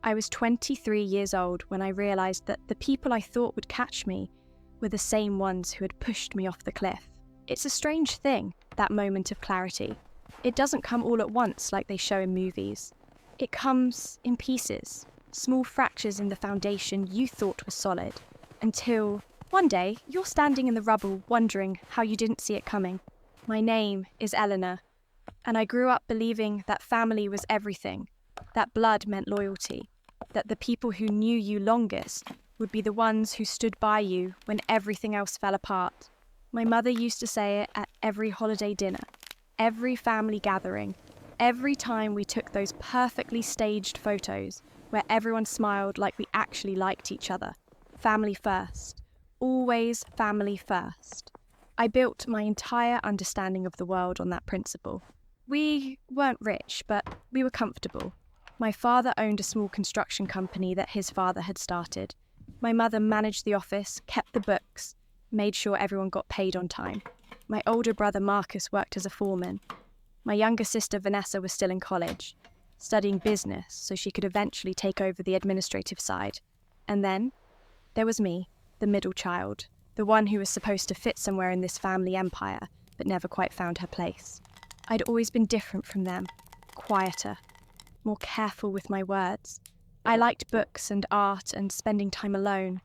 I was 23 years old when I realised that the people I thought would catch me were the same ones who had pushed me off the cliff. It's a strange thing, that moment of clarity. It doesn't come all at once like they show in movies. It comes in pieces, small fractures in the foundation you thought was solid, until one day you're standing in the rubble wondering how you didn't see it coming. My name is Elena, and I grew up believing that family was everything, that blood meant loyalty, that the people who knew you longest would be the ones who stood by you when everything else fell apart. My mother used to say it at every holiday dinner, every family gathering, every time we took those perfectly staged photos where everyone smiled like we actually liked each other. Family first. Always family first. I built my entire understanding of the world on that principle. We weren't rich, but we were comfortable. My father owned a small construction company that his father had started. My mother managed the office, kept the books, made sure everyone got paid on time. My older brother Marcus worked as a foreman. My younger sister Vanessa was still in college, studying business so she could eventually take over the administrative side. And then there was me, the middle child, the one who was supposed to fit somewhere in this family empire, but never quite found her place. I'd always been different from them, quieter, more careful with my words. I liked books and art and spending time alone.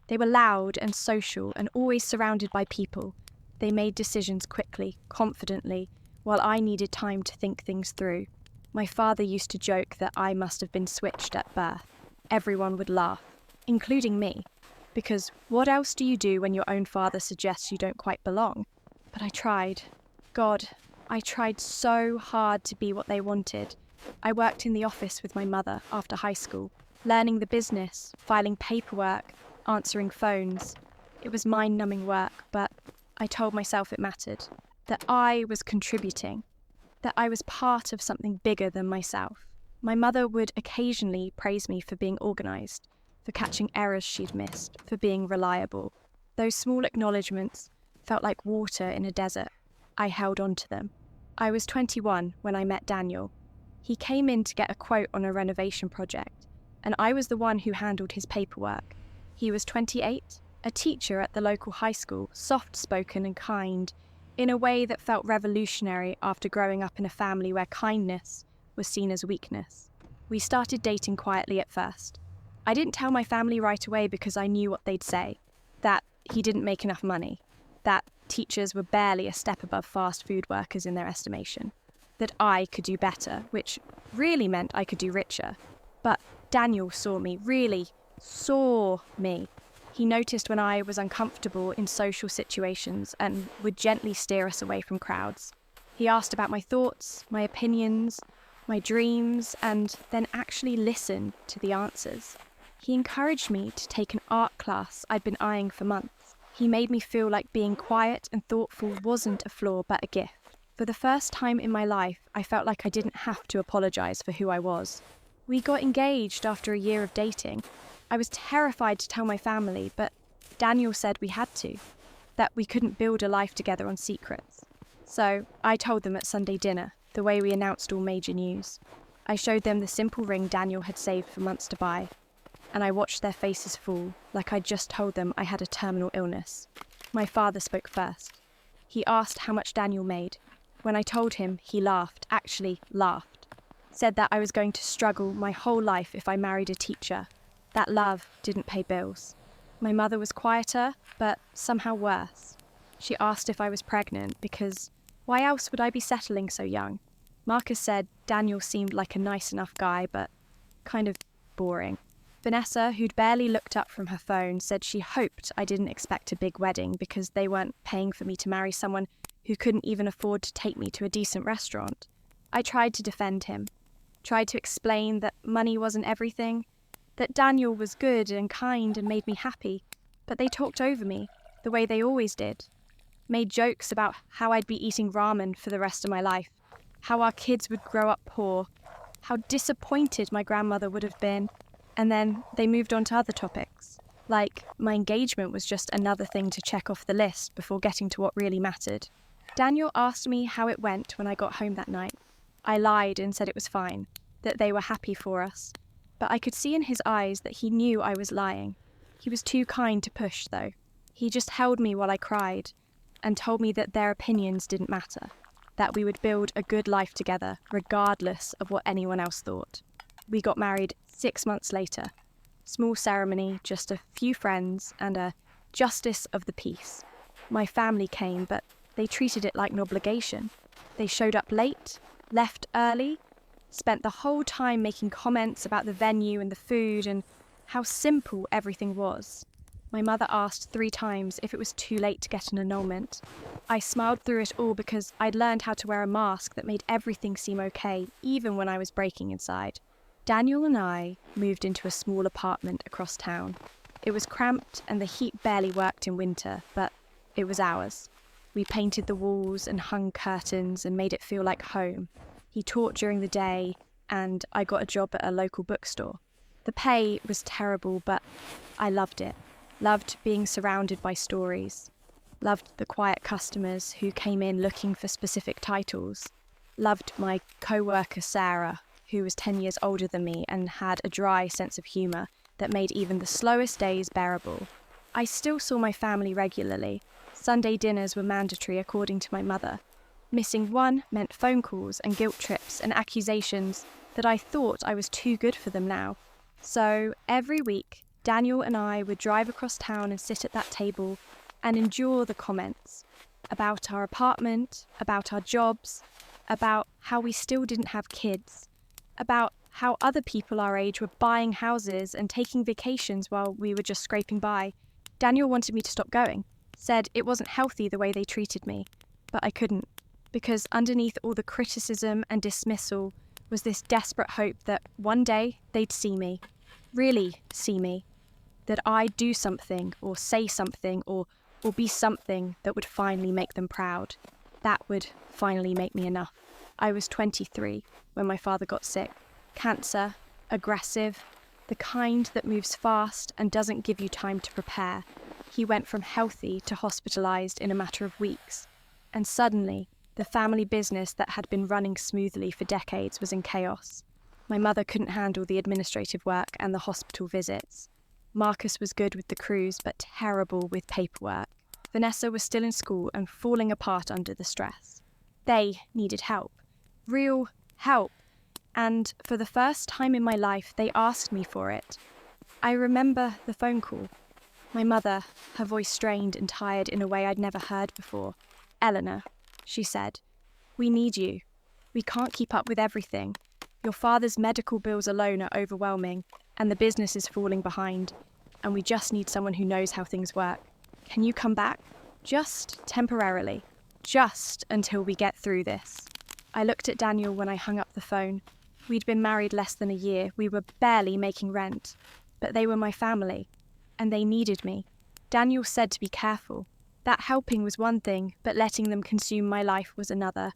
They were loud and social and always surrounded by people. They made decisions quickly, confidently, while I needed time to think things through. My father used to joke that I must have been switched at birth. Everyone would laugh, including me, because what else do you do when your own father suggests you don't quite belong? But I tried. God, I tried so hard to be what they wanted. I worked in the office with my mother after high school, learning the business, filing paperwork, answering phones. It was mind-numbing work, but I told myself it mattered, that I was contributing, that I was part of something bigger than myself. My mother would occasionally praise me for being organised, for catching errors she'd missed, for being reliable. Those small acknowledgements felt like water in a desert. I held on to them. I was 21 when I met Daniel. He came in to get a quote on a renovation project, and I was the one who handled his paperwork. He was 28, a teacher at the local high school, soft-spoken and kind, in a way that felt revolutionary after growing up in a family where kindness was seen as weakness. We started dating quietly at first. I didn't tell my family right away because I knew what they'd say, that he didn't make enough money, that teachers were barely a step above fast food workers in their estimation, that I could do better, which really meant I could do richer. But Daniel saw me, really saw me. He noticed when I was uncomfortable in social situations and would gently steer us away from crowds. He asked about my thoughts, my opinions, my dreams, and then actually listened to the answers. He encouraged me to take an art class I'd been eyeing for months. He made me feel like being quiet and thoughtful wasn't a flaw but a gift. For the first time in my life, I felt like I didn't have to apologise for who I was. We got engaged after a year of dating. I was terrified to tell my family, but Daniel said we had to, that we couldn't build a life together on secrets. So I told them at Sunday dinner, the way we announced all major news. I showed them the simple ring Daniel had saved for months to buy, and I watched their faces fall, like I'd just told them I had a terminal illness. My father spoke first. He asked how much Daniel made. When I told him, he laughed, actually laughed. Said that I was going to struggle my whole life if I married a teacher. That love didn't pay bills. My mother was quieter, but somehow worse. She asked if I was pregnant because why else would I be settling so young? Marcus said Daniel seemed like a nice enough guy, but kind of boring. Vanessa, who'd barely looked up from her phone, said she hoped I didn't expect a big wedding because they weren't paying for me to marry someone who couldn't even afford to take me to a decent restaurant. I tried to defend him, tried to explain that money wasn't everything, that Daniel was good and kind and made me happy, but they talked over me, the way they always did. Made jokes about how I'd be eating ramen for the rest of my life, how our kids would grow up poor, how disappointed my grandmother would have been, and then they moved on to other topics, like my engagement was just another thing to check off the list before getting to what really mattered. Daniel asked me how it went when I got home that night. I lied and said it was fine, that they were happy for us. but I could see in his eyes that he knew I was lying. He was too kind to push, though. He just held me while I cried and told me that their opinions didn't matter, that we would build a good life together, regardless of what anyone else thought. We got married 6 months later. Small ceremony, just a few friends, and a justice of the peace. My family came, but they treated it like an obligation. They showed up late, left early, spent the whole time making comments about the venue and the food and how simple everything was. My mother asked 3 times if it was too late to get an annulment. I smiled through it all because I'd learned how to wear a mask that made everything seem okay, even when I was breaking inside. Daniel and I moved into a small apartment across town. It was cramped and the heat barely worked in winter, but it was ours. We painted the walls and hung curtains and made it feel like home. He taught during the day, and I got a job at a local bookstore. The pay was terrible, but I loved it. Loved being surrounded by stories. Loved the quiet customers who came in looking for specific titles. Loved my co-worker Sarah, who was 10 years older than me and had a dry sense of humour that made even the slowest days bearable. I still saw my family regularly. Sunday dinners were mandatory according to my mother. Missing one meant phone calls and guilt trips and accusations that I thought I was too good for them now. So every week, Daniel and I would drive across town and sit at that table and endure the comments about our apartment, about our jobs, about how we still didn't have kids, about how other people our age were buying houses and taking vacations while we were just scraping by. Daniel wanted me to stop going, said it wasn't healthy the way they treated me, but I couldn't, because underneath all the criticism and dismissal was this desperate hope that one day they'd see me, really see me, that I'd do something or say something or be something that would finally make them proud. That would finally make me enough. I was 23 when my father got sick. Cancer, aggressive, the kind that moves fast and doesn't give you time to prepare. He went from healthy to hospitalised in a matter of weeks. And suddenly, the family business that had been running smoothly for decades was in chaos. My mother couldn't handle the administrative work and the hospital visits. Marcus was good with the crews, but terrible with paperwork. Vanessa was still in school and falling apart under the stress. They needed help. Real help. And for the first time in my life, they asked me for it. I remember the phone call. My mother, her voice strained and tired in a way I'd never heard before. "Elena," she said, "we need you. We can't keep up with everything. Your father's medical bills alone are overwhelming, and the business is falling behind, and we just need someone who knows how things work. Can you come back? Just temporarily. Just until we get through this." I looked at Daniel when I hung up the phone. We'd been married less than a year. We were barely making rent. But they were my family, and they needed me. Daniel said to be careful. That helping was one thing, but letting them consume my life was another.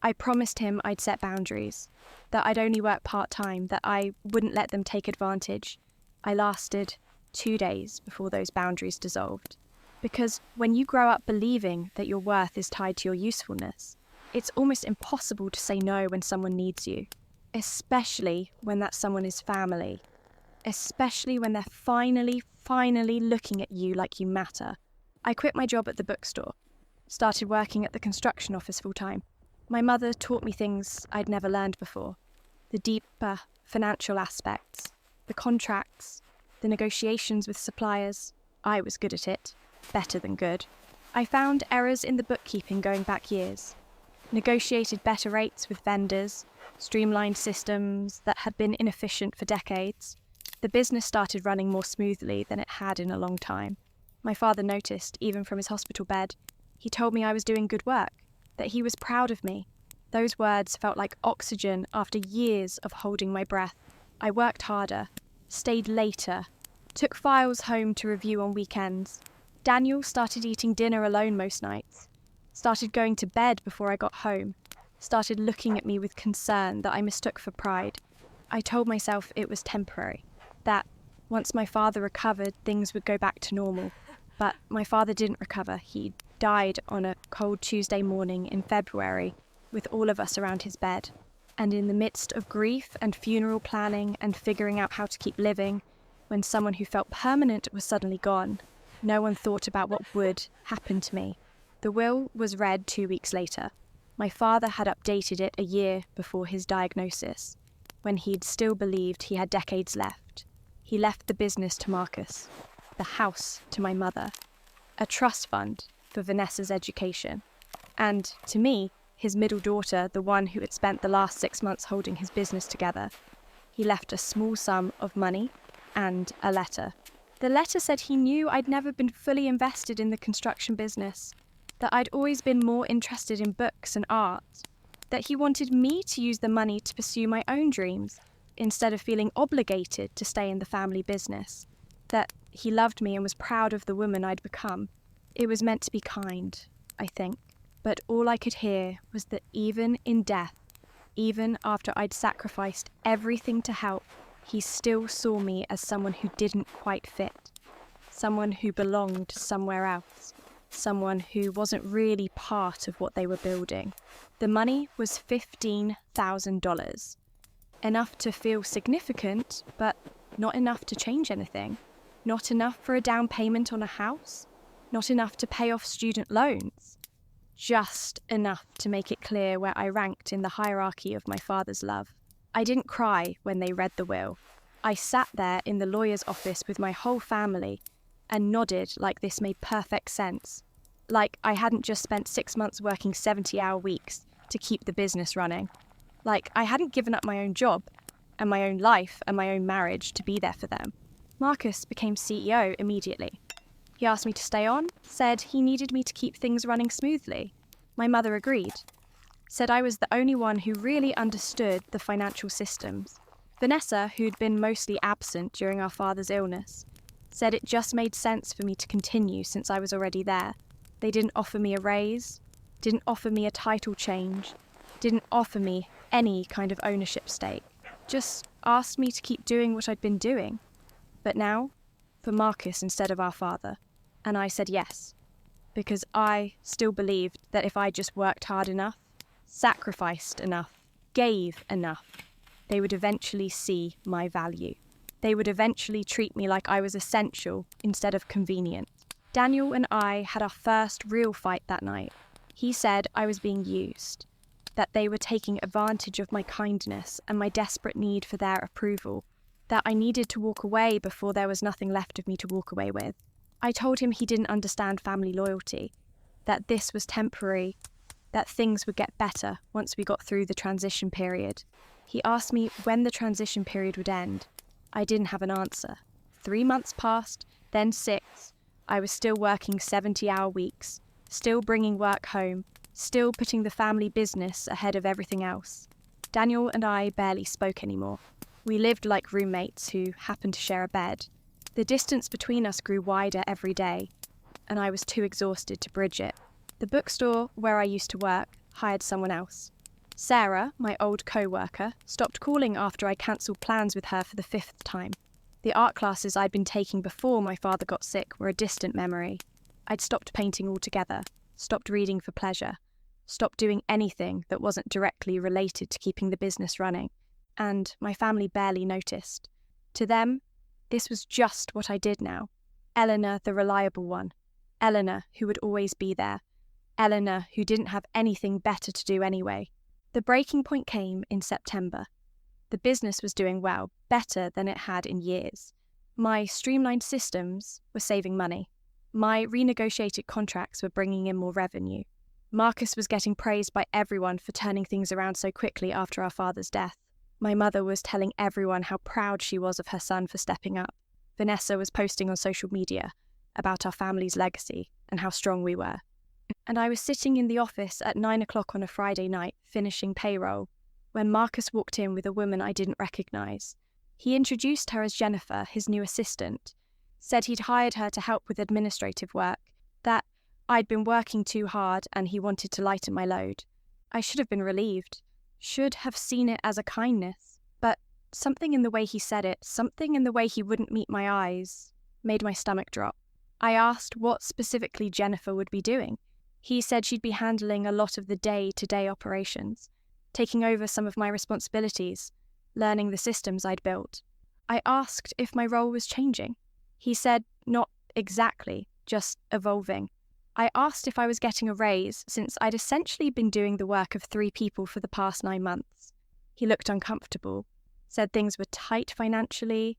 I promised him I'd set boundaries, that I'd only work part-time, that I wouldn't let them take advantage. I lasted 2 days before those boundaries dissolved. Because when you grow up believing that your worth is tied to your usefulness, it's almost impossible to say no when someone needs you, especially when that someone is family, especially when they're finally looking at you like you matter. I quit my job at the bookstore, started working at the construction office full-time. My mother taught me things I'd never learned before. The deeper financial aspects, the contracts, the negotiations with suppliers. I was good at it, better than good. I found errors in the bookkeeping going back years, negotiated better rates with vendors, streamlined systems that had been inefficient for decades. The business started running more smoothly than it had in a long time. My father noticed, even from his hospital bed. He told me I was doing good work, that he was proud of me. Those words felt like oxygen after years of holding my breath. I worked harder, stayed later, took files home to review on weekends. Daniel started eating dinner alone most nights, started going to bed before I got home, started looking at me with concern that I mistook for pride. I told myself it was temporary, that once my father recovered, things would go back to normal. But my father didn't recover. He died on a cold Tuesday morning in February with all of us around his bed. And in the midst of grief and funeral planning and figuring out how to keep living, when someone who felt permanent was suddenly gone, no one thought about what would happen to me. The will was read 2 weeks later. My father had updated it a year before his diagnosis, when he'd still believed he had decades left. He left the business to Marcus, the house to my mother, a trust fund for Vanessa's education, and, to me, his middle daughter, the one who had spent the last 6 months holding his business together. He left a small sum of money and a letter. The letter said he knew I'd never been fully invested in the construction business, that I'd always been more interested in books and art, that he wanted me to use the money to pursue my own dreams instead of feeling obligated to stay in the family business, that he loved me and was proud of the woman I'd become. It was meant to be kind, I think. But all I could hear was that even in death, even after I'd sacrificed everything to help, he still saw me as someone who didn't quite fit, someone who belonged somewhere else, someone who wasn't really part of what they were building. The money was $15,000, enough to feel significant, but not enough to change anything, not enough for a down payment on a house, not enough to pay off student loans. Just enough to make it clear where I ranked in the hierarchy of my father's love. I didn't cry when they read the will. I sat there in the lawyer's office with my whole family and nodded like this made perfect sense, like I hadn't just spent 6 months working 70-hour weeks to keep the business running, like I hadn't given up my own job and my own life and my own marriage to be there for them. Marcus became CEO immediately. He asked me to stay on, said he needed me to keep things running smoothly. My mother agreed, said I was the only one who really understood the financial systems. Vanessa, who'd been mostly absent during our father's illness, said it just made sense for me to continue since I was already there. They didn't offer me a raise, didn't offer me a title change, didn't offer me any kind of ownership stake, just asked me to keep doing what I'd been doing. But now, for Marcus instead of our father. And I said yes, because I still believed that if I just worked hard enough, sacrificed enough, gave enough, they would eventually see my value. They would eventually treat me like I was essential instead of convenient. Daniel and I had our first real fight that night. He said I was being used, that they were taking advantage of my kindness and my desperate need for their approval, that I needed to walk away before there was nothing left of me to walk away with. I told him he didn't understand family loyalty, that this was temporary, that things would get better once we got through the transition period. He asked me when the transition period would end. I didn't have an answer. 3 months passed, then 6. I was still working 70-hour weeks, still bringing work home, still putting the family business ahead of everything else. Daniel and I barely spoke anymore. We lived like roommates who happened to share a bed. The distance between us grew wider every day, and I was too exhausted to bridge it. The bookstore where I used to work hired someone else. Sarah, my old co-worker, stopped calling after I cancelled plans with her for the 5th time. The art classes I'd been taking before my father got sick were a distant memory. I'd stopped painting altogether, stopped reading for pleasure, stopped doing anything that wasn't directly related to keeping the business running, and my family barely noticed. To them, this was just what I did now. Elena, the reliable one. Elena, who would always be there. Elena, who didn't have anything better to do anyway. The breaking point came in September. The business was doing well, better than it had in years. My streamlined systems were saving money. My renegotiated contracts were bringing in more revenue. Marcus was getting praised by everyone for turning things around so quickly after our father's death. My mother was telling everyone how proud she was of her son for stepping up. Vanessa was posting on social media about our family's legacy and how strong we were. And I was sitting in the office at 9 o'clock on a Friday night, finishing payroll, when Marcus walked in with a woman I didn't recognise. He introduced her as Jennifer, his new assistant, said he'd hired her to help with administrative work, that I'd been working too hard and he wanted to lighten my load. I should have been relieved, should have seen it as a kindness, but something in the way he said it, something in the way he wouldn't meet my eyes, made my stomach drop. I asked what specifically Jennifer would be doing. He said she'd be handling a lot of the day-to-day operations. taking over some of my responsibilities, learning the systems I'd built. I asked if my role was changing. He said not exactly, just evolving. I asked if I was getting a raise since I'd essentially been doing the work of 3 people for the past 9 months. He looked uncomfortable, said things were tight financially,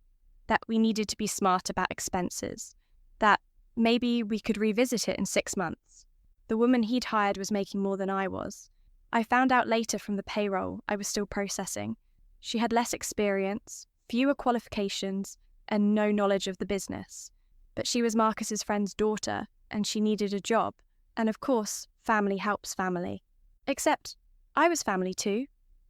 that we needed to be smart about expenses, that maybe we could revisit it in 6 months. The woman he'd hired was making more than I was. I found out later from the payroll I was still processing. She had less experience, fewer qualifications, and no knowledge of the business. But she was Marcus's friend's daughter, and she needed a job. And of course, family helps family. Except I was family too,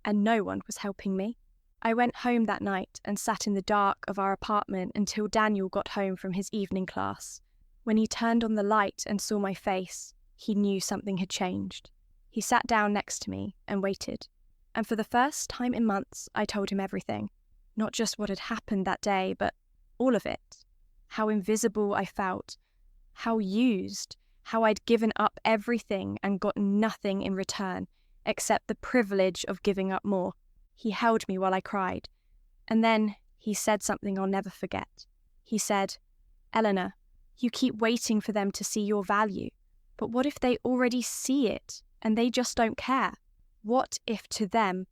and no one was helping me. I went home that night and sat in the dark of our apartment until Daniel got home from his evening class. When he turned on the light and saw my face, he knew something had changed. He sat down next to me and waited. And for the first time in months, I told him everything. Not just what had happened that day, but all of it. How invisible I felt. How used. How I'd given up everything and got nothing in return, except the privilege of giving up more. He held me while I cried. And then he said something I'll never forget. He said, "Elena, you keep waiting for them to see your value. But what if they already see it and they just don't care? What if to them,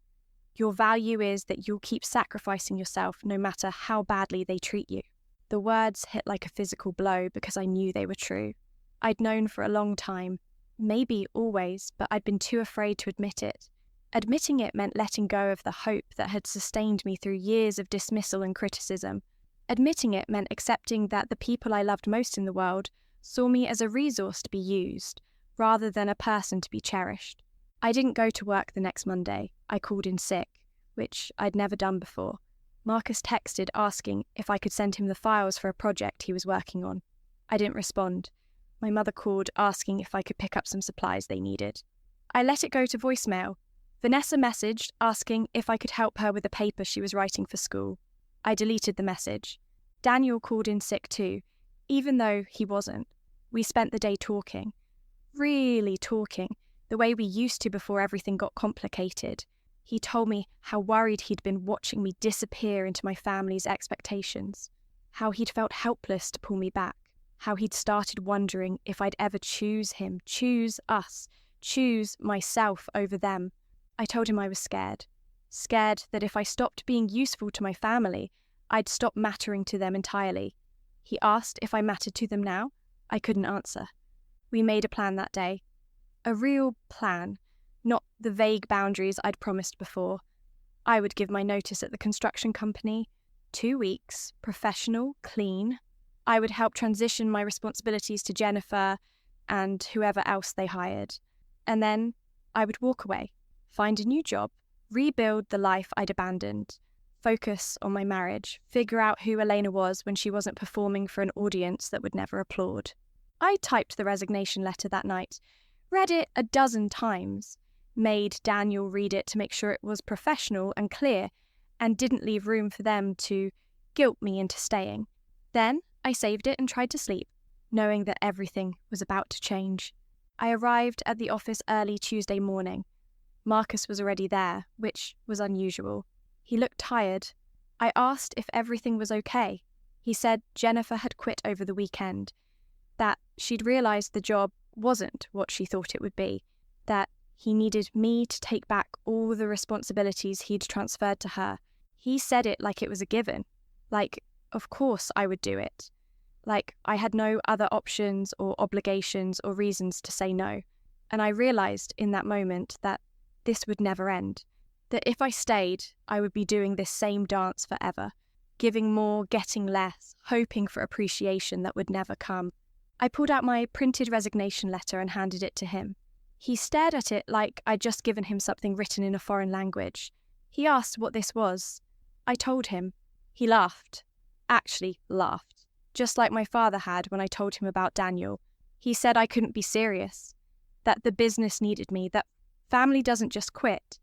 your value is that you'll keep sacrificing yourself no matter how badly they treat you?" The words hit like a physical blow because I knew they were true. I'd known for a long time, maybe always, but I'd been too afraid to admit it. Admitting it meant letting go of the hope that had sustained me through years of dismissal and criticism. Admitting it meant accepting that the people I loved most in the world saw me as a resource to be used, rather than a person to be cherished. I didn't go to work the next Monday. I called in sick, which I'd never done before. Marcus texted asking if I could send him the files for a project he was working on. I didn't respond. My mother called asking if I could pick up some supplies they needed. I let it go to voicemail. Vanessa messaged asking if I could help her with a paper she was writing for school. I deleted the message. Daniel called in sick too, even though he wasn't. We spent the day talking. Really talking, the way we used to before everything got complicated. He told me how worried he'd been watching me disappear into my family's expectations, how he'd felt helpless to pull me back, how he'd started wondering if I'd ever choose him, choose us, choose myself over them. I told him I was scared that if I stopped being useful to my family, I'd stop mattering to them entirely. He asked if I mattered to them now. I couldn't answer. We made a plan that day. A real plan, not the vague boundaries I'd promised before. I would give my notice at the construction company. 2 weeks, professional, clean. I would help transition my responsibilities to Jennifer and whoever else they hired. And then I would walk away, find a new job, rebuild the life I'd abandoned, focus on my marriage, figure out who Elena was when she wasn't performing for an audience that would never applaud. I typed the resignation letter that night, read it a dozen times, made Daniel read it to make sure it was professional and clear, and didn't leave room for them to guilt me into staying. Then I saved it and tried to sleep, knowing that everything was about to change. I arrived at the office early Tuesday morning. Marcus was already there, which was unusual. He looked tired. I asked if everything was okay. He said Jennifer had quit over the weekend, that she'd realised the job wasn't what she thought it would be, that he needed me to take back all the responsibilities he'd transferred to her. He said it like it was a given, like, of course I would do it, like I had no other options or obligations or reasons to say no. And I realised in that moment that this would never end, that if I stayed, I would be doing this same dance forever, giving more, getting less, hoping for appreciation that would never come. I pulled out my printed resignation letter and handed it to him. He stared at it like I'd just given him something written in a foreign language. He asked what this was. I told him. He laughed. Actually laughed. Just like my father had when I told him about Daniel. He said I couldn't be serious. That the business needed me. That family doesn't just quit.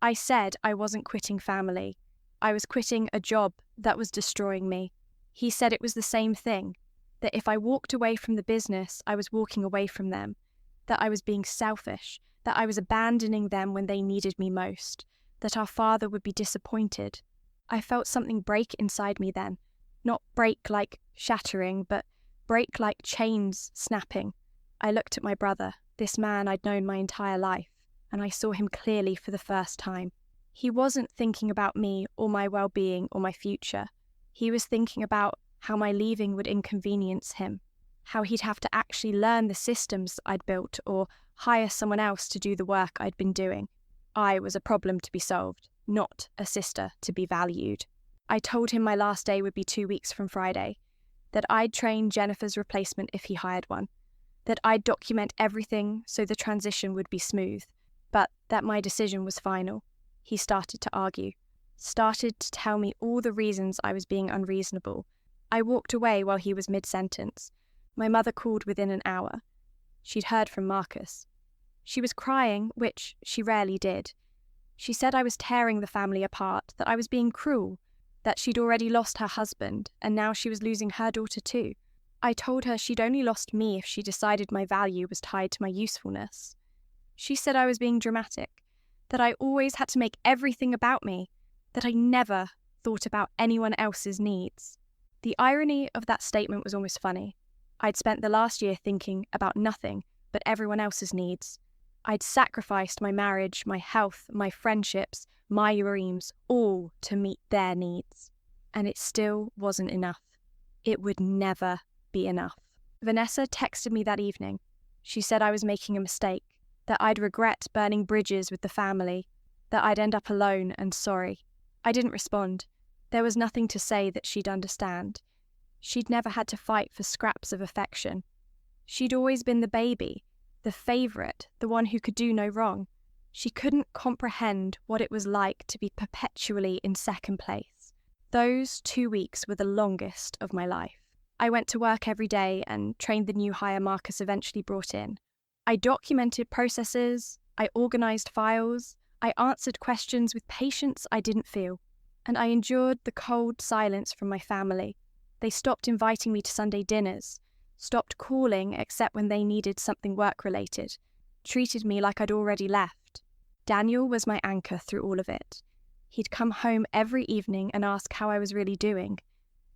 I said I wasn't quitting family. I was quitting a job that was destroying me. He said it was the same thing. That if I walked away from the business, I was walking away from them. That I was being selfish. that I was abandoning them when they needed me most, that our father would be disappointed. I felt something break inside me then, not break like shattering, but break like chains snapping. I looked at my brother, this man I'd known my entire life, and I saw him clearly for the first time. He wasn't thinking about me or my well-being or my future. He was thinking about how my leaving would inconvenience him, how he'd have to actually learn the systems I'd built or hire someone else to do the work I'd been doing. I was a problem to be solved, not a sister to be valued. I told him my last day would be 2 weeks from Friday, that I'd train Jennifer's replacement if he hired one, that I'd document everything so the transition would be smooth, but that my decision was final. He started to argue, started to tell me all the reasons I was being unreasonable. I walked away while he was mid-sentence. My mother called within an hour. She'd heard from Marcus. She was crying, which she rarely did. She said I was tearing the family apart, that I was being cruel, that she'd already lost her husband, and now she was losing her daughter too. I told her she'd only lost me if she decided my value was tied to my usefulness. She said I was being dramatic, that I always had to make everything about me, that I never thought about anyone else's needs. The irony of that statement was almost funny. I'd spent the last year thinking about nothing but everyone else's needs. I'd sacrificed my marriage, my health, my friendships, my dreams, all to meet their needs. And it still wasn't enough. It would never be enough. Vanessa texted me that evening. She said I was making a mistake, that I'd regret burning bridges with the family, that I'd end up alone and sorry. I didn't respond. There was nothing to say that she'd understand. She'd never had to fight for scraps of affection. She'd always been the baby, the favourite, the one who could do no wrong. She couldn't comprehend what it was like to be perpetually in second place. Those 2 weeks were the longest of my life. I went to work every day and trained the new hire Marcus eventually brought in. I documented processes, I organised files, I answered questions with patience I didn't feel, and I endured the cold silence from my family. They stopped inviting me to Sunday dinners, stopped calling except when they needed something work-related, treated me like I'd already left. Daniel was my anchor through all of it. He'd come home every evening and ask how I was really doing,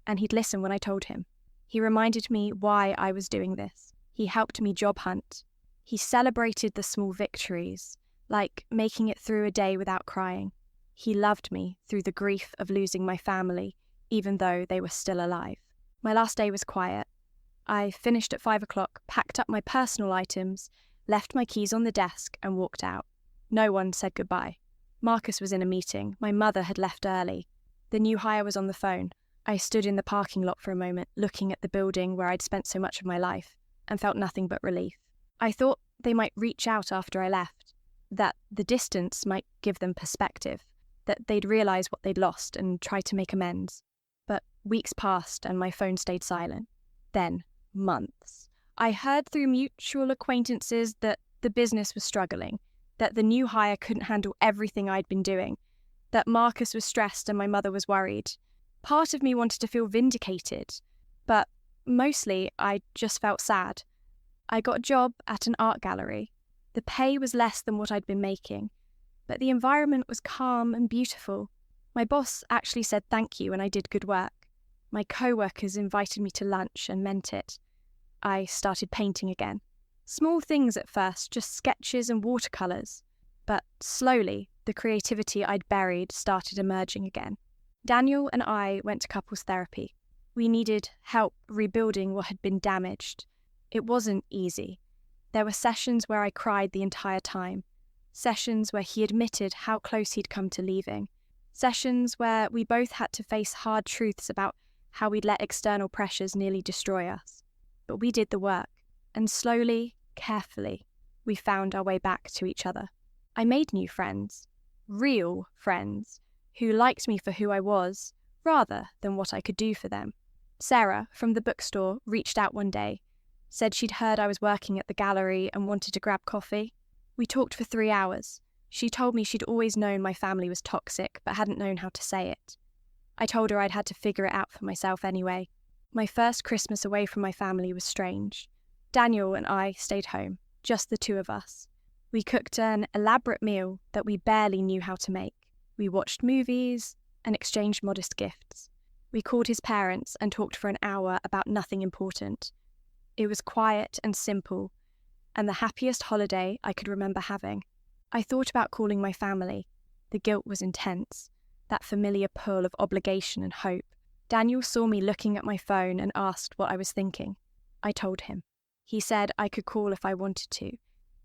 and he'd listen when I told him. He reminded me why I was doing this. He helped me job hunt. He celebrated the small victories, like making it through a day without crying. He loved me through the grief of losing my family, even though they were still alive. My last day was quiet. I finished at 5 o'clock, packed up my personal items, left my keys on the desk and walked out. No one said goodbye. Marcus was in a meeting. My mother had left early. The new hire was on the phone. I stood in the parking lot for a moment, looking at the building where I'd spent so much of my life, and felt nothing but relief. I thought they might reach out after I left, that the distance might give them perspective, that they'd realise what they'd lost and try to make amends. But weeks passed and my phone stayed silent. Then, months. I heard through mutual acquaintances that the business was struggling, that the new hire couldn't handle everything I'd been doing, that Marcus was stressed and my mother was worried. Part of me wanted to feel vindicated, but mostly I just felt sad. I got a job at an art gallery. The pay was less than what I'd been making, but the environment was calm and beautiful. My boss actually said thank you and I did good work. My co-workers invited me to lunch and meant it. I started painting again. Small things at first, just sketches and watercolours. But slowly, the creativity I'd buried started emerging again. Daniel and I went to couples therapy. We needed help rebuilding what had been damaged. It wasn't easy. There were sessions where I cried the entire time. Sessions where he admitted how close he'd come to leaving. Sessions where we both had to face hard truths about how we'd let external pressures nearly destroy us. But we did the work, and slowly, carefully, we found our way back to each other. I made new friends, real friends, who liked me for who I was, rather than what I could do for them. Sarah, from the bookstore, reached out one day, said she'd heard I was working at the gallery and wanted to grab coffee. We talked for 3 hours. She told me she'd always known my family was toxic, but hadn't known how to say it. I told her I'd had to figure it out for myself anyway. My first Christmas away from my family was strange. Daniel and I stayed home, just the two of us. We cooked an elaborate meal that we barely knew how to make. We watched movies and exchanged modest gifts. We called his parents and talked for an hour about nothing important. It was quiet and simple, and the happiest holiday I could remember having. I thought about calling my family. The guilt was intense, that familiar pull of obligation and hope. Daniel saw me looking at my phone and asked what I was thinking. I told him. He said I could call if I wanted to,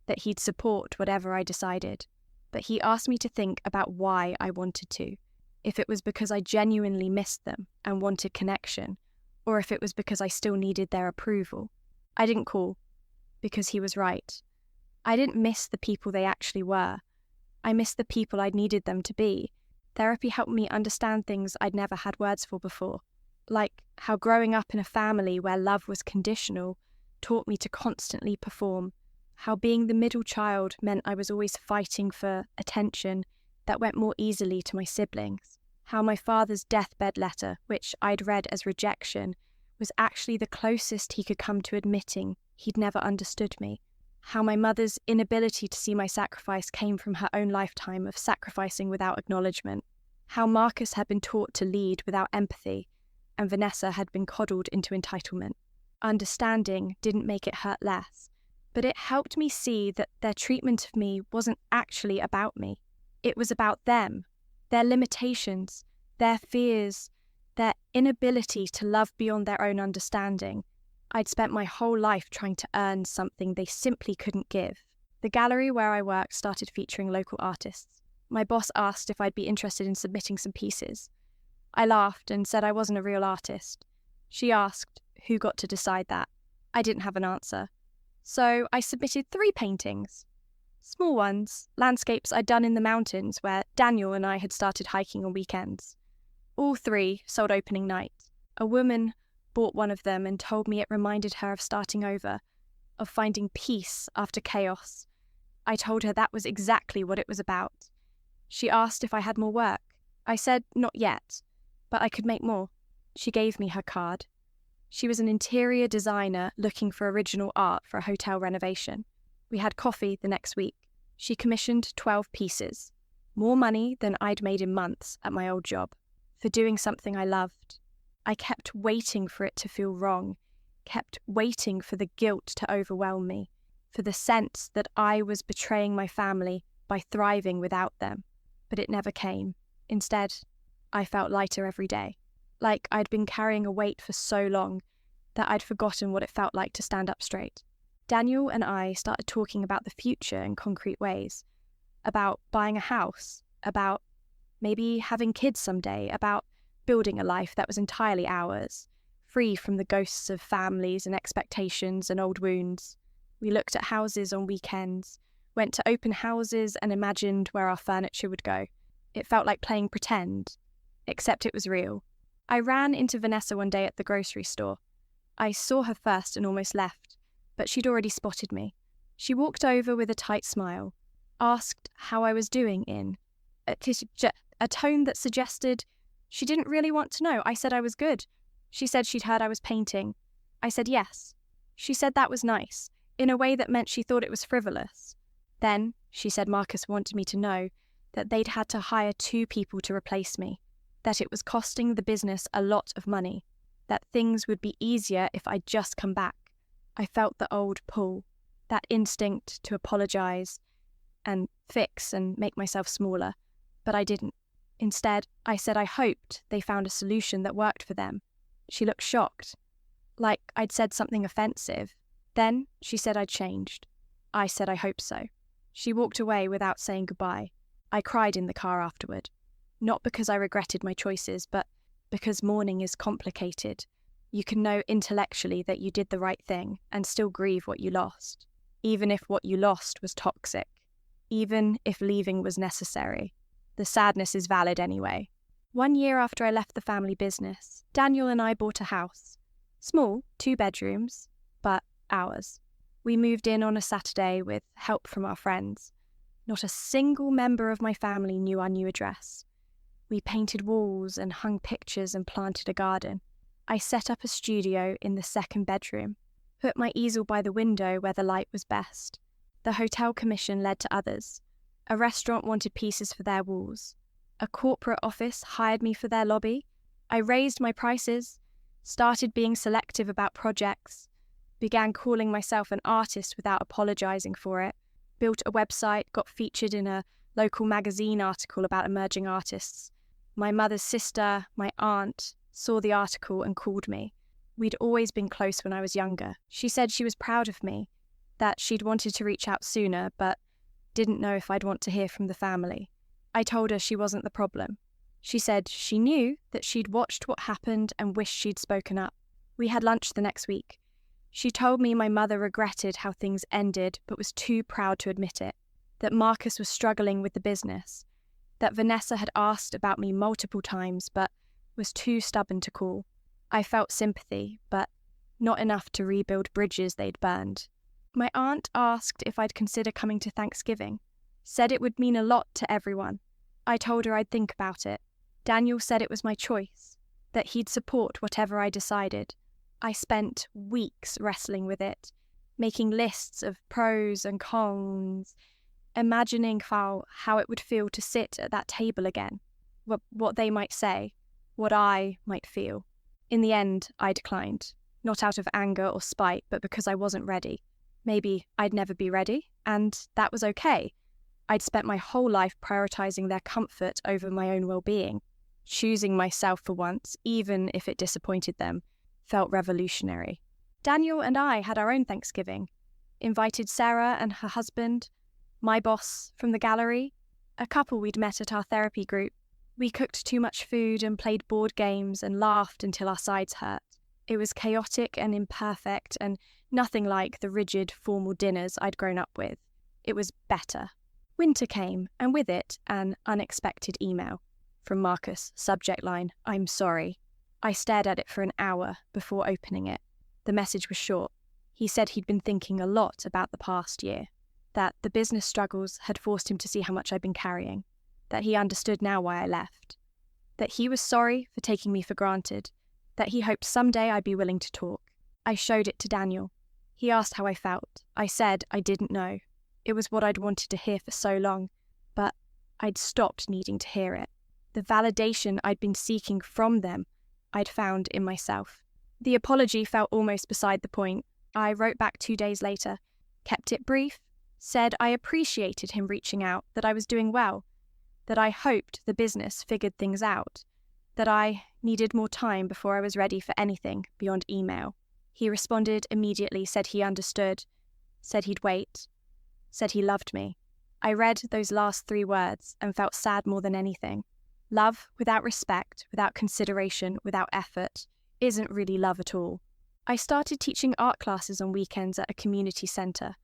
that he'd support whatever I decided. But he asked me to think about why I wanted to, if it was because I genuinely missed them and wanted connection, or if it was because I still needed their approval. I didn't call, because he was right. I didn't miss the people they actually were. I missed the people I'd needed them to be. Therapy helped me understand things I'd never had words for before, like how growing up in a family where love was conditional taught me to constantly perform, how being the middle child meant I was always fighting for attention that went more easily to my siblings, how my father's deathbed letter, which I'd read as rejection, was actually the closest he could come to admitting he'd never understood me, how my mother's inability to see my sacrifice came from her own lifetime of sacrificing without acknowledgement, how Marcus had been taught to lead without empathy, and Vanessa had been coddled into entitlement. Understanding didn't make it hurt less, but it helped me see that their treatment of me wasn't actually about me. It was about them, their limitations, their fears, their inability to love beyond their own understanding. I'd spent my whole life trying to earn something they simply couldn't give. The gallery where I worked started featuring local artists. My boss asked if I'd be interested in submitting some pieces. I laughed and said I wasn't a real artist. She asked who got to decide that. I didn't have an answer. So I submitted 3 paintings. Small ones, landscapes I'd done in the mountains where Daniel and I had started hiking on weekends. All 3 sold opening night. A woman bought one of them and told me it reminded her of starting over, of finding peace after chaos. I told her that was exactly what it was about. She asked if I had more work. I said not yet, but I could make more. She gave me her card. She was an interior designer looking for original art for a hotel renovation. We had coffee the next week. She commissioned 12 pieces, more money than I'd made in months at my old job, for doing something I loved. I kept waiting for it to feel wrong, kept waiting for the guilt to overwhelm me, for the sense that I was betraying my family by thriving without them. But it never came. Instead, I felt lighter every day, like I'd been carrying a weight for so long that I'd forgotten what it felt like to stand up straight. Daniel and I started talking about the future in concrete ways, about buying a house, about maybe having kids someday, about building a life that was entirely ours, free from the ghosts of families and expectations and old wounds. We looked at houses on weekends, went to open houses and imagined where our furniture would go. It felt like playing pretend, except it was real. I ran into Vanessa one day at the grocery store. I saw her first and almost left, but she'd already spotted me. She walked over with a tight smile, asked how I was doing in a tone that suggested she didn't really want to know. I said I was good. She said she'd heard I was painting. I said yes. She said that was nice, in a way that meant she thought it was frivolous. Then, she said Marcus wanted me to know that they'd had to hire 2 people to replace me, that it was costing the business a lot of money, that things would be easier if I'd just come back. I felt the old pull, that instinct to apologise and fix and make myself smaller, but I didn't. Instead, I said I hoped they found a solution that worked for them. She looked shocked, like I'd said something offensive. Then she said I'd changed. I said I hope so. She walked away without saying goodbye. I cried in the car afterward, not because I regretted my choices, but because mourning is complicated. You can know intellectually that you did the right thing and still grieve what you lost, even if what you lost was toxic, even if leaving was necessary. The sadness is valid anyway. 1 year after I left the family business, Daniel and I bought a house. Small, 2 bedrooms, but ours. We moved in on a Saturday with help from our friends. Not a single member of my family knew our new address. We painted walls and hung pictures and planted a garden. I set up a studio in the 2nd bedroom, put my easel by the window where the light was best. The hotel commission led to others. A restaurant wanted pieces for their walls. A corporate office hired me for their lobby. I raised my prices, started being selective about projects, began calling myself an artist without apologising for it, built a website, got featured in a local magazine article about emerging artists. My mother's sister, my aunt, saw the article and called me. We'd always been close when I was younger. She said she was proud of me, that she'd wanted to reach out sooner, but didn't know if I'd want to hear from the family. I told her she wasn't the problem. She said she knew that she'd watched what happened and wished she'd spoken up. We had lunch the next week. She told me my mother regretted how things ended but was too proud to admit it, that Marcus was struggling with the business, that Vanessa had asked about me multiple times but was too stubborn to call. I felt sympathy, but not enough to rebuild bridges they'd burned. My aunt asked if I'd consider coming to Thanksgiving, said it would mean a lot to everyone. I told her I'd think about it. Daniel said it was my choice, that he'd support whatever I decided. I spent weeks wrestling with it, making lists of pros and cons, imagining how it would feel to sit at that table again, what they might say, what I might feel. In the end, I declined, not out of anger or spite, but because I wasn't ready. Maybe I'd never be ready, and that was okay. I'd spent my whole life prioritising their comfort over my own well-being. Choosing myself for once, even if it disappointed them, felt revolutionary. Daniel and I had our own Thanksgiving, invited Sarah and her husband, my boss from the gallery, a couple we'd met at our therapy group. We cooked too much food and played board games and laughed until our sides hurt. It was chaotic and imperfect and nothing like the rigid, formal dinners I'd grown up with. It was better. Winter came, and with it, an unexpected email. From Marcus, subject line, "I'm sorry." I stared at it for an hour before opening it. The message was short. He said he'd been thinking a lot about the past year, that the business struggles had forced him to see how much I'd been carrying, that he understood now why I left, that he was sorry for taking me for granted, that he hoped someday I'd be willing to talk. I showed it to Daniel. He asked how I felt. I said I didn't know. It was what I'd wanted to hear for so long, but I'd stopped needing to hear it. The validation I'd been seeking from them, I'd found in myself. The apology felt almost beside the point. I wrote back 2 days later, kept it brief, said I appreciated him reaching out, that I was doing well, that I hoped the business figured things out, that I needed more time before I was ready for anything beyond email. He responded immediately, said he understood, said he'd wait, said he loved me. I read those last 3 words and felt sad more than anything. Love without respect, without consideration, without effort, isn't really love at all. I started teaching art classes on weekends at a community centre.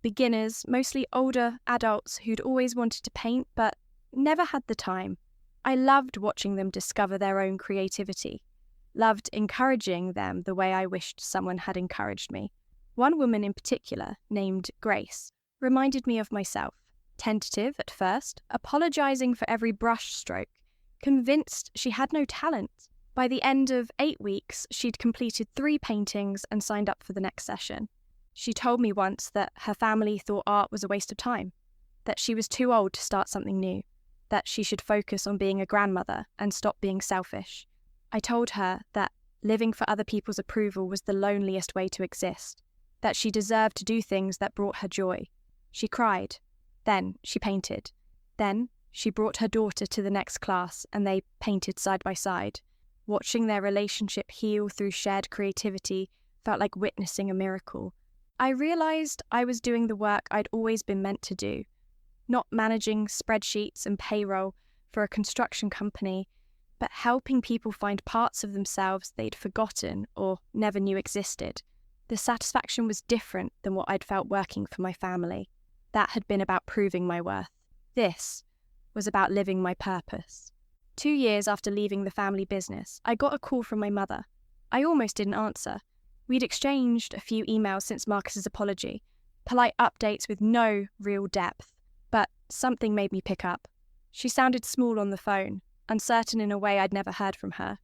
Beginners, mostly older adults who'd always wanted to paint but never had the time. I loved watching them discover their own creativity, loved encouraging them the way I wished someone had encouraged me. One woman in particular, named Grace, reminded me of myself. Tentative at first, apologising for every brush stroke, convinced she had no talent. By the end of 8 weeks, she'd completed 3 paintings and signed up for the next session. She told me once that her family thought art was a waste of time, that she was too old to start something new, that she should focus on being a grandmother and stop being selfish. I told her that living for other people's approval was the loneliest way to exist, that she deserved to do things that brought her joy. She cried. Then she painted. Then she brought her daughter to the next class and they painted side by side. Watching their relationship heal through shared creativity felt like witnessing a miracle. I realised I was doing the work I'd always been meant to do, not managing spreadsheets and payroll for a construction company, but helping people find parts of themselves they'd forgotten or never knew existed. The satisfaction was different than what I'd felt working for my family. That had been about proving my worth. This was about living my purpose. 2 years after leaving the family business, I got a call from my mother. I almost didn't answer. We'd exchanged a few emails since Marcus's apology, polite updates with no real depth, but something made me pick up. She sounded small on the phone, uncertain in a way I'd never heard from her.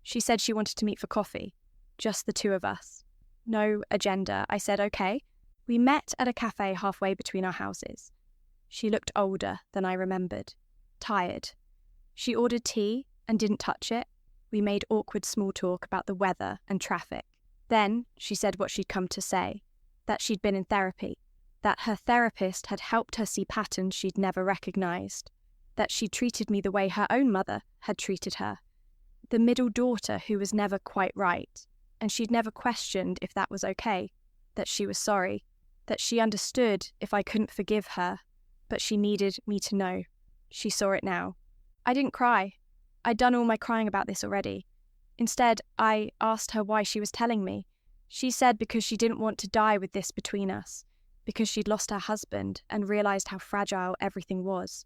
She said she wanted to meet for coffee, just the 2 of us. No agenda. I said, okay. We met at a cafe halfway between our houses. She looked older than I remembered, tired. She ordered tea and didn't touch it. We made awkward small talk about the weather and traffic. Then she said what she'd come to say, that she'd been in therapy, that her therapist had helped her see patterns she'd never recognised, that she treated me the way her own mother had treated her, the middle daughter who was never quite right, and she'd never questioned if that was okay, that she was sorry, that she understood if I couldn't forgive her, but she needed me to know. She saw it now. I didn't cry. I'd done all my crying about this already. Instead, I asked her why she was telling me. She said because she didn't want to die with this between us, because she'd lost her husband and realised how fragile everything was,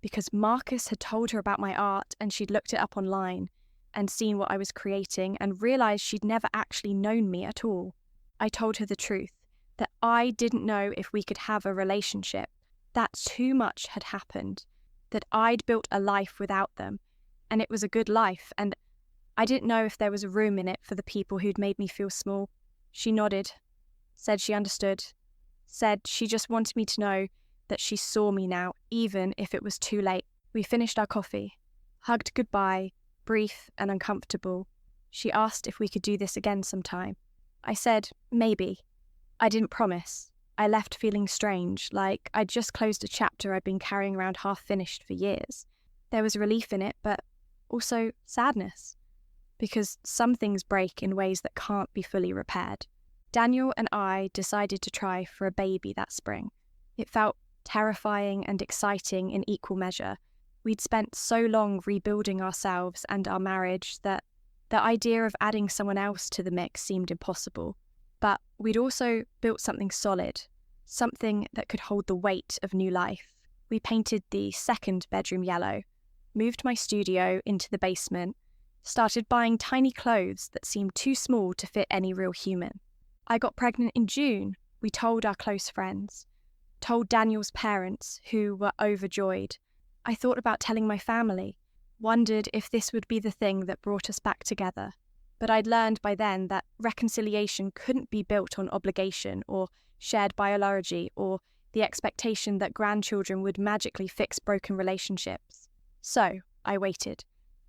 because Marcus had told her about my art and she'd looked it up online and seen what I was creating and realised she'd never actually known me at all. I told her the truth, that I didn't know if we could have a relationship, that too much had happened, that I'd built a life without them, and it was a good life, and I didn't know if there was a room in it for the people who'd made me feel small. She nodded, said she understood, said she just wanted me to know that she saw me now, even if it was too late. We finished our coffee, hugged goodbye, brief and uncomfortable. She asked if we could do this again sometime. I said, maybe. I didn't promise. I left feeling strange, like I'd just closed a chapter I'd been carrying around half-finished for years. There was relief in it, but also sadness, because some things break in ways that can't be fully repaired. Daniel and I decided to try for a baby that spring. It felt terrifying and exciting in equal measure. We'd spent so long rebuilding ourselves and our marriage that the idea of adding someone else to the mix seemed impossible. But we'd also built something solid, something that could hold the weight of new life. We painted the second bedroom yellow, moved my studio into the basement, started buying tiny clothes that seemed too small to fit any real human. I got pregnant in June. We told our close friends, told Daniel's parents, who were overjoyed. I thought about telling my family, wondered if this would be the thing that brought us back together. But I'd learned by then that reconciliation couldn't be built on obligation or shared biology or the expectation that grandchildren would magically fix broken relationships. So I waited.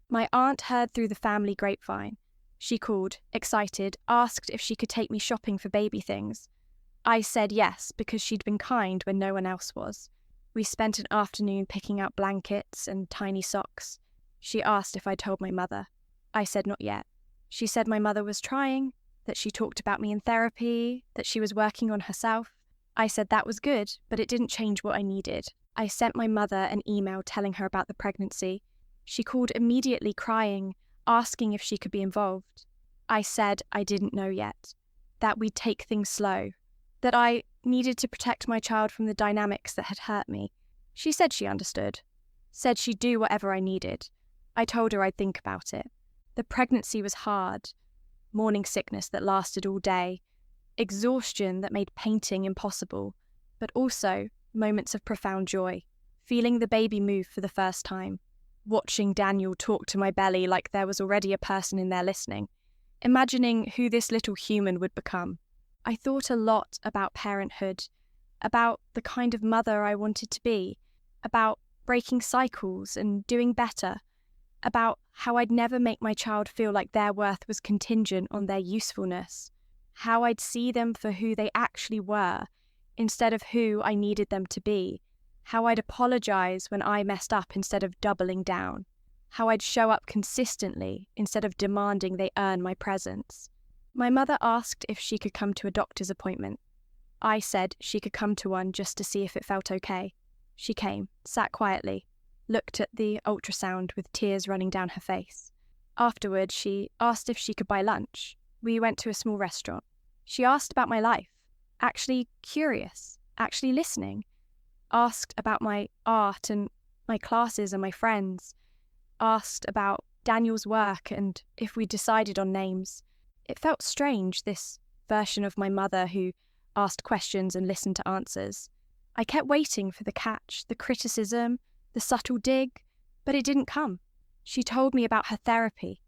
My aunt heard through the family grapevine. She called, excited, asked if she could take me shopping for baby things. I said yes, because she'd been kind when no one else was. We spent an afternoon picking out blankets and tiny socks. She asked if I'd told my mother. I said not yet. She said my mother was trying, that she talked about me in therapy, that she was working on herself. I said that was good, but it didn't change what I needed. I sent my mother an email telling her about the pregnancy. She called immediately crying, asking if she could be involved. I said I didn't know yet, that we'd take things slow, that I needed to protect my child from the dynamics that had hurt me. She said she understood, said she'd do whatever I needed. I told her I'd think about it. The pregnancy was hard, morning sickness that lasted all day, exhaustion that made painting impossible, but also moments of profound joy, feeling the baby move for the first time, watching Daniel talk to my belly like there was already a person in there listening, imagining who this little human would become. I thought a lot about parenthood, about the kind of mother I wanted to be, about breaking cycles and doing better, about how I'd never make my child feel like their worth was contingent on their usefulness, how I'd see them for who they actually were instead of who I needed them to be, how I'd apologise when I messed up instead of doubling down, how I'd show up consistently instead of demanding they earn my presence. My mother asked if she could come to a doctor's appointment. I said she could come to one just to see if it felt okay. She came, sat quietly, looked at the ultrasound with tears running down her face. Afterward, she asked if she could buy lunch. We went to a small restaurant. She asked about my life, actually curious, actually listening. Asked about my art and my classes and my friends. Asked about Daniel's work and if we decided on names. It felt strange, this version of my mother who asked questions and listened to answers. I kept waiting for the catch, the criticism, the subtle dig, but it didn't come. She told me about her therapy,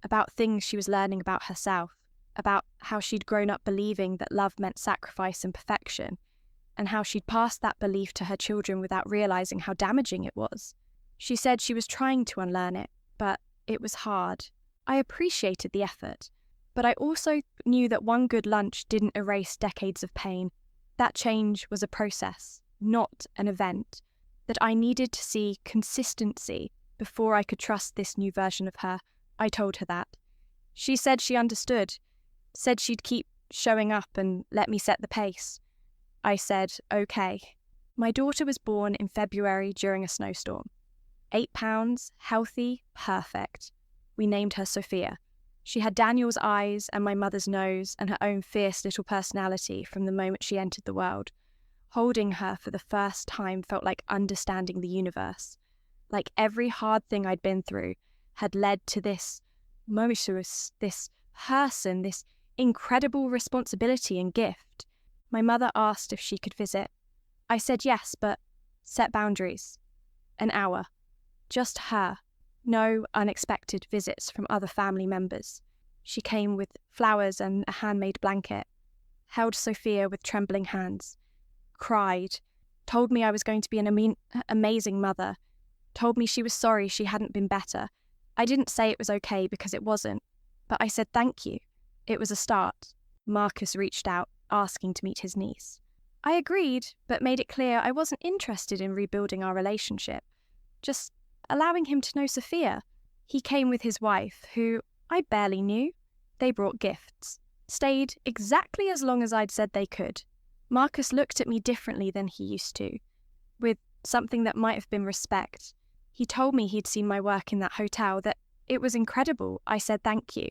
about things she was learning about herself, about how she'd grown up believing that love meant sacrifice and perfection, and how she'd passed that belief to her children without realizing how damaging it was. She said she was trying to unlearn it, but it was hard. I appreciated the effort, but I also knew that one good lunch didn't erase decades of pain. That change was a process, not an event, that I needed to see consistency before I could trust this new version of her. I told her that. She said she understood, said she'd keep showing up and let me set the pace. I said, okay. My daughter was born in February during a snowstorm. 8 pounds, healthy, perfect. We named her Sophia. She had Daniel's eyes and my mother's nose and her own fierce little personality from the moment she entered the world. Holding her for the first time felt like understanding the universe. Like every hard thing I'd been through had led to this motus, this person, this incredible responsibility and gift. My mother asked if she could visit. I said yes, but set boundaries. An hour. Just her. No unexpected visits from other family members. She came with flowers and a handmade blanket, held Sophia with trembling hands, cried, told me I was going to be an amazing mother, told me she was sorry she hadn't been better. I didn't say it was okay because it wasn't, but I said thank you. It was a start. Marcus reached out, asking to meet his niece. I agreed, but made it clear I wasn't interested in rebuilding our relationship, just allowing him to know Sophia. He came with his wife, who I barely knew. They brought gifts, stayed exactly as long as I'd said they could. Marcus looked at me differently than he used to, with something that might have been respect. He told me he'd seen my work in that hotel, that it was incredible. I said thank you.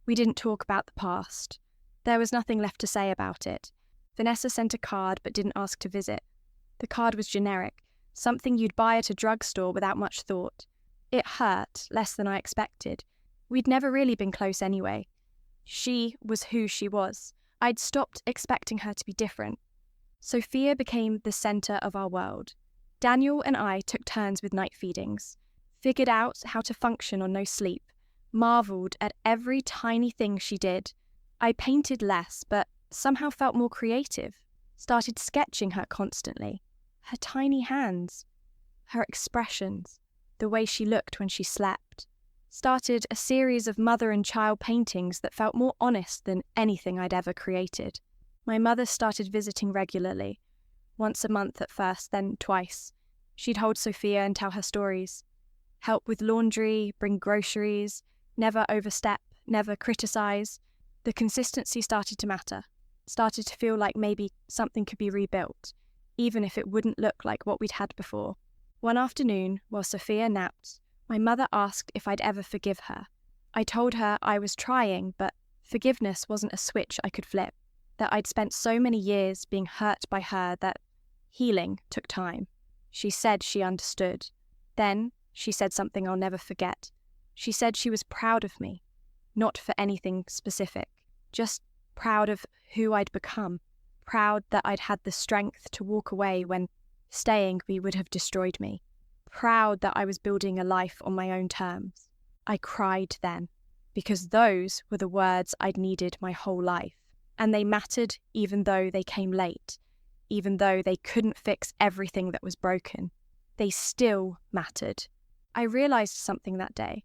We didn't talk about the past. There was nothing left to say about it. Vanessa sent a card but didn't ask to visit. The card was generic, something you'd buy at a drugstore without much thought. It hurt, less than I expected. We'd never really been close anyway. She was who she was. I'd stopped expecting her to be different. Sophia became the centre of our world. Daniel and I took turns with night feedings, figured out how to function on no sleep, marvelled at every tiny thing she did. I painted less, but somehow felt more creative, started sketching her constantly. Her tiny hands, her expressions, the way she looked when she slept. Started a series of mother and child paintings that felt more honest than anything I'd ever created. My mother started visiting regularly, once a month at first, then twice. She'd hold Sophia and tell her stories, help with laundry, bring groceries, never overstep, never criticise. The consistency started to matter, started to feel like maybe something could be rebuilt, even if it wouldn't look like what we'd had before. One afternoon, while Sophia napped, my mother asked if I'd ever forgive her. I told her I was trying, but forgiveness wasn't a switch I could flip, that I'd spent so many years being hurt by her that healing took time. She said she understood. Then she said something I'll never forget. She said she was proud of me, not for anything specific, just proud of who I'd become, proud that I'd had the strength to walk away when staying would have destroyed me, proud that I was building a life on my own terms. I cried then, because those were the words I'd needed my whole life, and they mattered even though they came late, even though they couldn't fix everything that was broken. They still mattered. I realised something that day,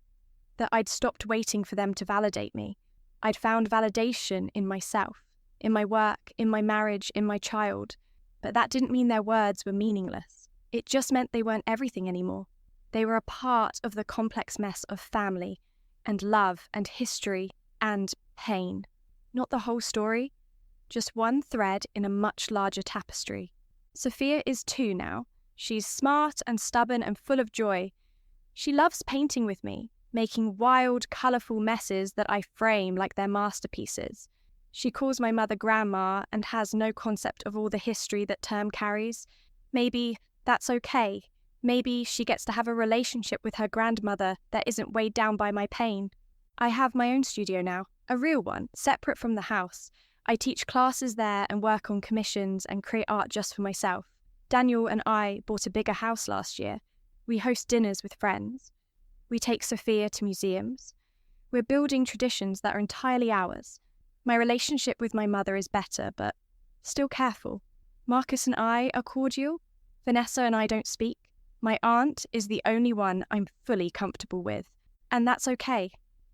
that I'd stopped waiting for them to validate me. I'd found validation in myself, in my work, in my marriage, in my child. But that didn't mean their words were meaningless. It just meant they weren't everything anymore. They were a part of the complex mess of family and love and history and pain. Not the whole story, just one thread in a much larger tapestry. Sophia is 2 now. She's smart and stubborn and full of joy. She loves painting with me, making wild, colourful messes that I frame like they're masterpieces. She calls my mother Grandma and has no concept of all the history that term carries. Maybe that's okay. Maybe she gets to have a relationship with her grandmother that isn't weighed down by my pain. I have my own studio now, a real one, separate from the house. I teach classes there and work on commissions and create art just for myself. Daniel and I bought a bigger house last year. We host dinners with friends. We take Sophia to museums. We're building traditions that are entirely ours. My relationship with my mother is better, but still careful. Marcus and I are cordial. Vanessa and I don't speak. My aunt is the only one I'm fully comfortable with. And that's okay,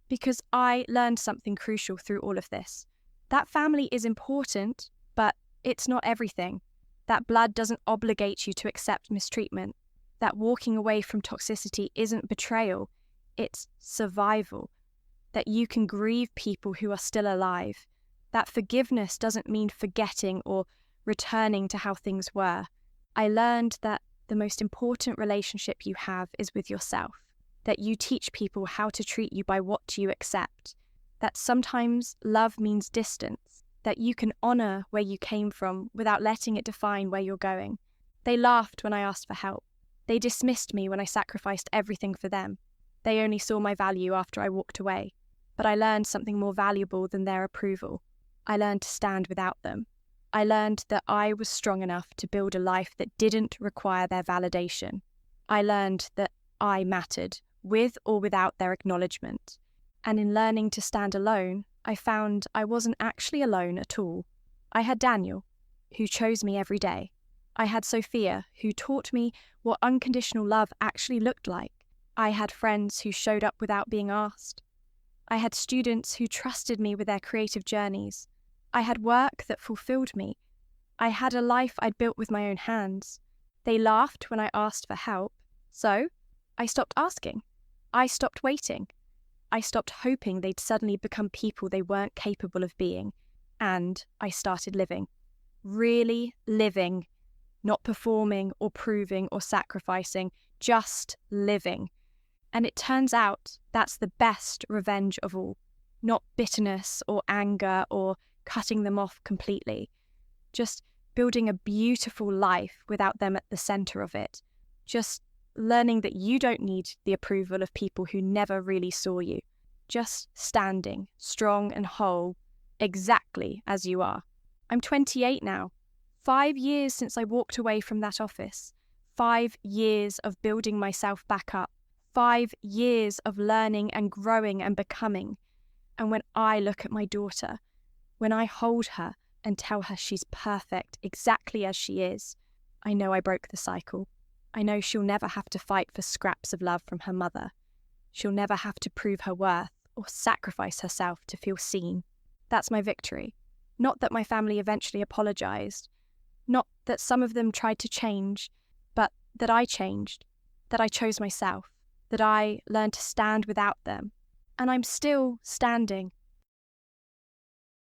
because I learned something crucial through all of this. That family is important, but it's not everything. That blood doesn't obligate you to accept mistreatment. That walking away from toxicity isn't betrayal, it's survival. That you can grieve people who are still alive. That forgiveness doesn't mean forgetting or returning to how things were. I learned that the most important relationship you have is with yourself. That you teach people how to treat you by what you accept. That sometimes love means distance. That you can honour where you came from without letting it define where you're going. They laughed when I asked for help. They dismissed me when I sacrificed everything for them. They only saw my value after I walked away. But I learned something more valuable than their approval. I learned to stand without them. I learned that I was strong enough to build a life that didn't require their validation. I learned that I mattered, with or without their acknowledgement. And in learning to stand alone, I found I wasn't actually alone at all. I had Daniel, who chose me every day. I had Sophia, who taught me what unconditional love actually looked like. I had friends who showed up without being asked. I had students who trusted me with their creative journeys. I had work that fulfilled me. I had a life I'd built with my own hands. They laughed when I asked for help, so I stopped asking. I stopped waiting. I stopped hoping they'd suddenly become people they weren't capable of being, and I started living. Really living. Not performing or proving or sacrificing, just living. And it turns out that's the best revenge of all. Not bitterness or anger or cutting them off completely. Just building a beautiful life without them at the center of it. Just learning that you don't need the approval of people who never really saw you. Just standing, strong and whole, exactly as you are. I'm 28 now. 5 years since I walked away from that office. 5 years of building myself back up. 5 years of learning and growing and becoming. And when I look at my daughter, when I hold her and tell her she's perfect exactly as she is, I know I broke the cycle. I know she'll never have to fight for scraps of love from her mother. She'll never have to prove her worth or sacrifice herself to feel seen. That's my victory. Not that my family eventually apologized. Not that some of them tried to change, but that I changed, that I chose myself, that I learned to stand without them. And I'm still standing,